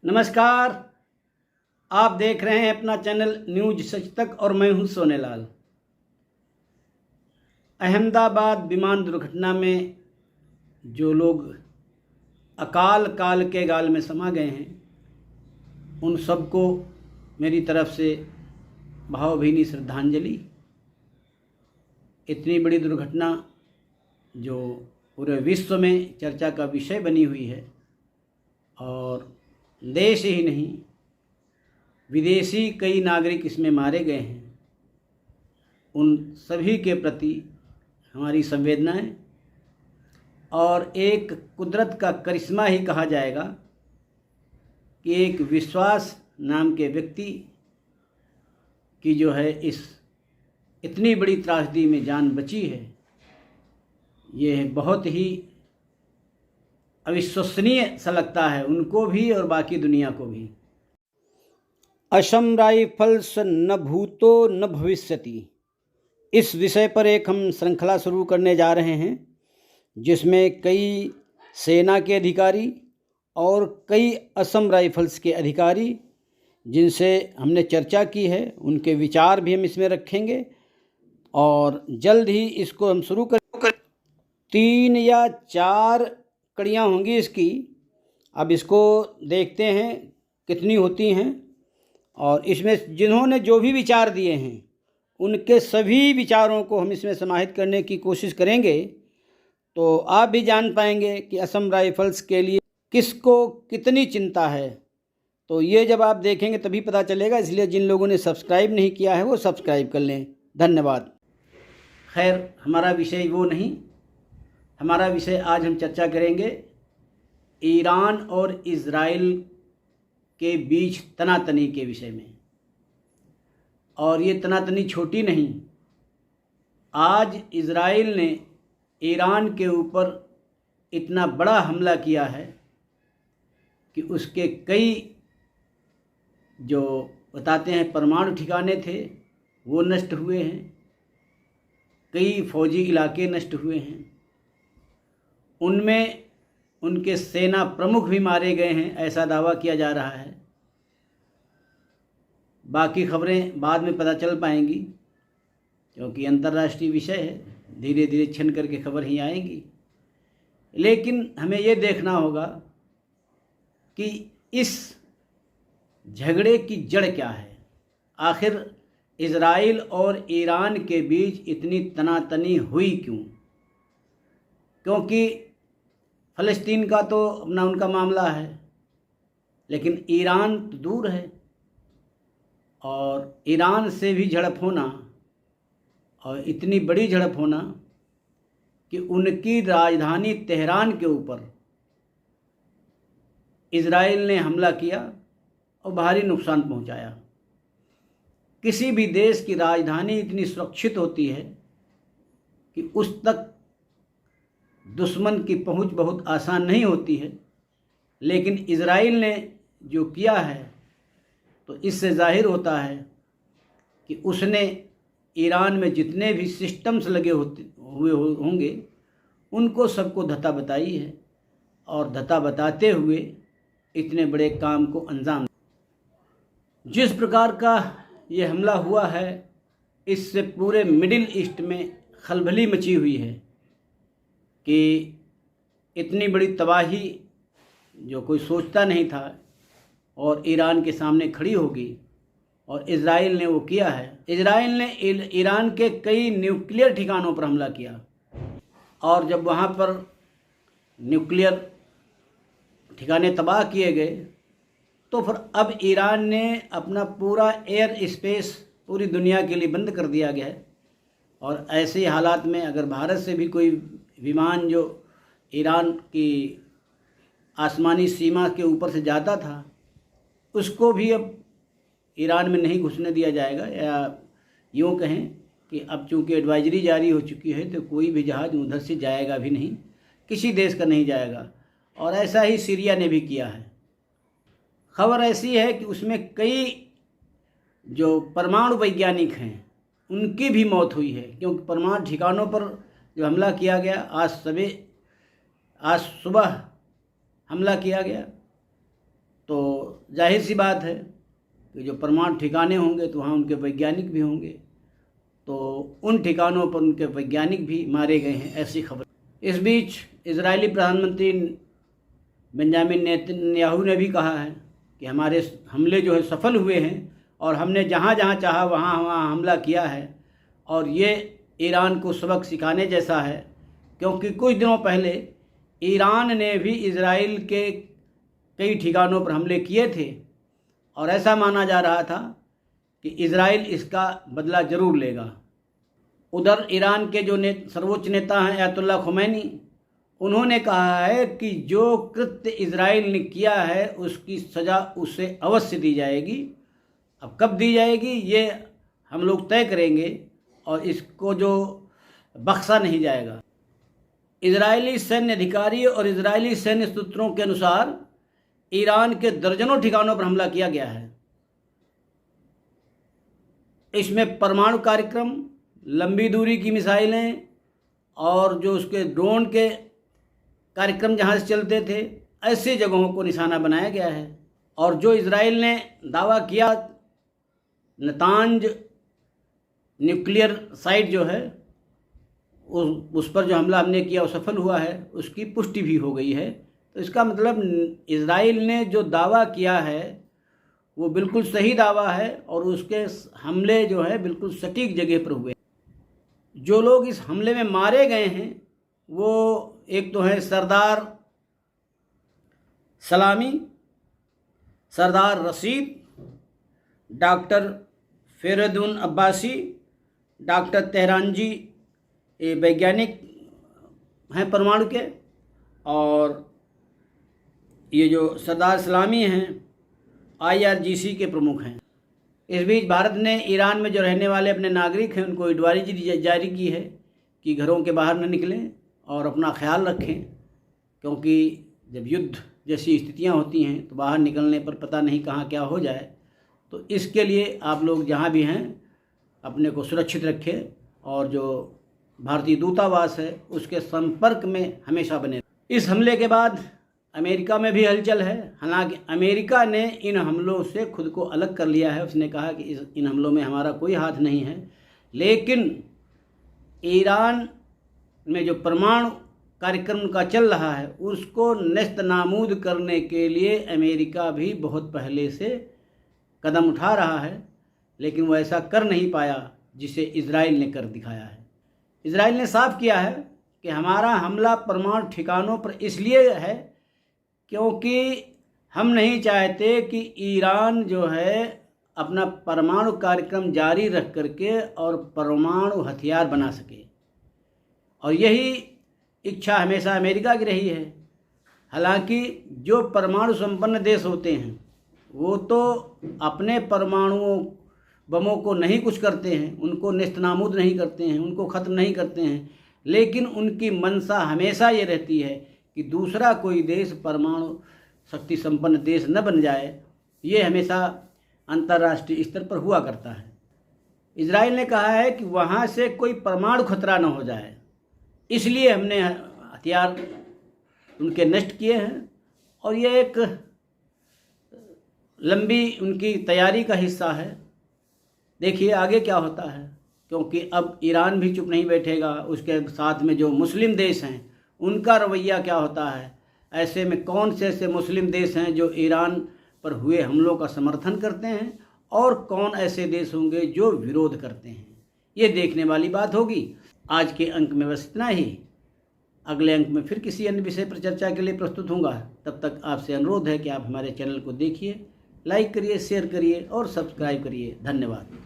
नमस्कार। आप देख रहे हैं अपना चैनल न्यूज सच तक और मैं हूं सोनेलाल। अहमदाबाद विमान दुर्घटना में जो लोग अकाल काल के गाल में समा गए हैं उन सबको मेरी तरफ से भावभीनी श्रद्धांजलि। इतनी बड़ी दुर्घटना जो पूरे विश्व में चर्चा का विषय बनी हुई है और देश ही नहीं विदेशी कई नागरिक इसमें मारे गए हैं, उन सभी के प्रति हमारी संवेदनाएं और एक कुदरत का करिश्मा ही कहा जाएगा कि एक विश्वास नाम के व्यक्ति की जो है इस इतनी बड़ी त्रासदी में जान बची है। ये बहुत ही अविश्वसनीय सा लगता है उनको भी और बाकी दुनिया को भी। असम राइफल्स न भूतो न भविष्यति, इस विषय पर एक हम श्रृंखला शुरू करने जा रहे हैं जिसमें कई सेना के अधिकारी और कई असम राइफल्स के अधिकारी जिनसे हमने चर्चा की है उनके विचार भी हम इसमें रखेंगे और जल्द ही इसको हम शुरू कर 3 या 4 कड़ियाँ होंगी इसकी। अब इसको देखते हैं कितनी होती हैं और इसमें जिन्होंने जो भी विचार दिए हैं उनके सभी विचारों को हम इसमें समाहित करने की कोशिश करेंगे, तो आप भी जान पाएंगे कि असम राइफल्स के लिए किसको कितनी चिंता है। तो ये जब आप देखेंगे तभी पता चलेगा, इसलिए जिन लोगों ने सब्सक्राइब नहीं किया है वो सब्सक्राइब कर लें। धन्यवाद। खैर, हमारा विषय वो नहीं, हमारा विषय आज हम चर्चा करेंगे ईरान और इज़राइल के बीच तनातनी के विषय में। और ये तनातनी छोटी नहीं, आज इज़राइल ने ईरान के ऊपर इतना बड़ा हमला किया है कि उसके कई जो बताते हैं परमाणु ठिकाने थे वो नष्ट हुए हैं, कई फौजी इलाके नष्ट हुए हैं, उनमें उनके सेना प्रमुख भी मारे गए हैं ऐसा दावा किया जा रहा है। बाकी खबरें बाद में पता चल पाएंगी क्योंकि अंतर्राष्ट्रीय विषय है, धीरे धीरे छन करके खबर ही आएगी। लेकिन हमें ये देखना होगा कि इस झगड़े की जड़ क्या है। आखिर इज़राइल और ईरान के बीच इतनी तनातनी हुई क्यों? क्योंकि फ़लस्तीन का तो अपना उनका मामला है, लेकिन ईरान तो दूर है और ईरान से भी झड़प होना और इतनी बड़ी झड़प होना कि उनकी राजधानी तेहरान के ऊपर इज़राइल ने हमला किया और भारी नुकसान पहुंचाया। किसी भी देश की राजधानी इतनी सुरक्षित होती है कि उस तक दुश्मन की पहुंच बहुत आसान नहीं होती है, लेकिन इज़राइल ने जो किया है तो इससे जाहिर होता है कि उसने ईरान में जितने भी सिस्टम्स लगे हुए होंगे उनको सबको धता बताई है और धता बताते हुए इतने बड़े काम को अंजाम। जिस प्रकार का ये हमला हुआ है इससे पूरे मिडिल ईस्ट में खलबली मची हुई है कि इतनी बड़ी तबाही जो कोई सोचता नहीं था और ईरान के सामने खड़ी होगी और इज़राइल ने वो किया है। इज़राइल ने ईरान के कई न्यूक्लियर ठिकानों पर हमला किया और जब वहाँ पर न्यूक्लियर ठिकाने तबाह किए गए तो फिर अब ईरान ने अपना पूरा एयर स्पेस पूरी दुनिया के लिए बंद कर दिया गया है। और ऐसे हालात में अगर भारत से भी कोई विमान जो ईरान की आसमानी सीमा के ऊपर से जाता था उसको भी अब ईरान में नहीं घुसने दिया जाएगा, या यूँ कहें कि अब चूँकि एडवाइजरी जारी हो चुकी है तो कोई भी जहाज़ उधर से जाएगा भी नहीं, किसी देश का नहीं जाएगा। और ऐसा ही सीरिया ने भी किया है। खबर ऐसी है कि उसमें कई जो परमाणु वैज्ञानिक हैं उनकी भी मौत हुई है, क्योंकि परमाणु ठिकानों पर जो हमला किया गया आज सुबह हमला किया गया तो जाहिर सी बात है कि जो परमाणु ठिकाने होंगे तो वहाँ उनके वैज्ञानिक भी होंगे, तो उन ठिकानों पर उनके वैज्ञानिक भी मारे गए हैं, ऐसी खबर। इस बीच इजरायली प्रधानमंत्री बेंजामिन नेतन्याहू ने भी कहा है कि हमारे हमले जो है सफल हुए हैं और हमने जहाँ जहाँ चाहा वहाँ वहाँ हमला किया है, और ये ईरान को सबक सिखाने जैसा है, क्योंकि कुछ दिनों पहले ईरान ने भी इजराइल के कई ठिकानों पर हमले किए थे और ऐसा माना जा रहा था कि इजराइल इसका बदला ज़रूर लेगा। उधर ईरान के जो सर्वोच्च नेता हैं अयतुल्ला खुमैनी, उन्होंने कहा है कि जो कृत्य इजराइल ने किया है उसकी सज़ा उसे अवश्य दी जाएगी। अब कब दी जाएगी ये हम लोग तय करेंगे और इसको जो बख्शा नहीं जाएगा। इजरायली सैन्य अधिकारी और इजरायली सैन्य सूत्रों के अनुसार ईरान के दर्जनों ठिकानों पर हमला किया गया है। इसमें परमाणु कार्यक्रम, लंबी दूरी की मिसाइलें और जो उसके ड्रोन के कार्यक्रम जहाँ से चलते थे, ऐसे जगहों को निशाना बनाया गया है। और जो इजराइल ने दावा किया नतांज न्यूक्लियर साइट जो है उस पर जो हमला हमने किया वो सफल हुआ है, उसकी पुष्टि भी हो गई है। तो इसका मतलब इजराइल ने जो दावा किया है वो बिल्कुल सही दावा है और उसके हमले जो है बिल्कुल सटीक जगह पर हुए। जो लोग इस हमले में मारे गए हैं वो एक तो है सरदार सलामी, सरदार रशीद, डॉक्टर फेरदून अब्बासी, डॉक्टर तेहरानजी, ये वैज्ञानिक हैं परमाणु के, और ये जो सरदार सलामी हैं IRGC के प्रमुख हैं। इस बीच भारत ने ईरान में जो रहने वाले अपने नागरिक हैं उनको एडवाइजरी जारी की है कि घरों के बाहर न निकलें और अपना ख्याल रखें, क्योंकि जब युद्ध जैसी स्थितियां होती हैं तो बाहर निकलने पर पता नहीं कहाँ क्या हो जाए। तो इसके लिए आप लोग जहाँ भी हैं अपने को सुरक्षित रखें और जो भारतीय दूतावास है उसके संपर्क में हमेशा बने। इस हमले के बाद अमेरिका में भी हलचल है। हालांकि अमेरिका ने इन हमलों से खुद को अलग कर लिया है। उसने कहा कि इन हमलों में हमारा कोई हाथ नहीं है, लेकिन ईरान में जो परमाणु कार्यक्रम का चल रहा है उसको नेस्तनाबूद करने के लिए अमेरिका भी बहुत पहले से कदम उठा रहा है, लेकिन वो ऐसा कर नहीं पाया जिसे इजराइल ने कर दिखाया है। इजराइल ने साफ किया है कि हमारा हमला परमाणु ठिकानों पर इसलिए है क्योंकि हम नहीं चाहते कि ईरान जो है अपना परमाणु कार्यक्रम जारी रख करके और परमाणु हथियार बना सके, और यही इच्छा हमेशा अमेरिका की रही है। हालांकि जो परमाणु संपन्न देश होते हैं वो तो अपने परमाणु बमों को नहीं कुछ करते हैं, उनको नेस्तनाबूद नहीं करते हैं, उनको ख़त्म नहीं करते हैं, लेकिन उनकी मंशा हमेशा ये रहती है कि दूसरा कोई देश परमाणु शक्ति संपन्न देश न बन जाए। ये हमेशा अंतर्राष्ट्रीय स्तर पर हुआ करता है। इजराइल ने कहा है कि वहाँ से कोई परमाणु खतरा न हो जाए, इसलिए हमने हथियार उनके नष्ट किए हैं, और ये एक लंबी उनकी तैयारी का हिस्सा है। देखिए आगे क्या होता है, क्योंकि अब ईरान भी चुप नहीं बैठेगा, उसके साथ में जो मुस्लिम देश हैं उनका रवैया क्या होता है। ऐसे में कौन से ऐसे मुस्लिम देश हैं जो ईरान पर हुए हमलों का समर्थन करते हैं और कौन ऐसे देश होंगे जो विरोध करते हैं, ये देखने वाली बात होगी। आज के अंक में बस इतना ही। अगले अंक में फिर किसी अन्य विषय पर चर्चा के लिए प्रस्तुत होऊंगा। तब तक आपसे अनुरोध है कि आप हमारे चैनल को देखिए, लाइक करिए, शेयर करिए और सब्सक्राइब करिए। धन्यवाद।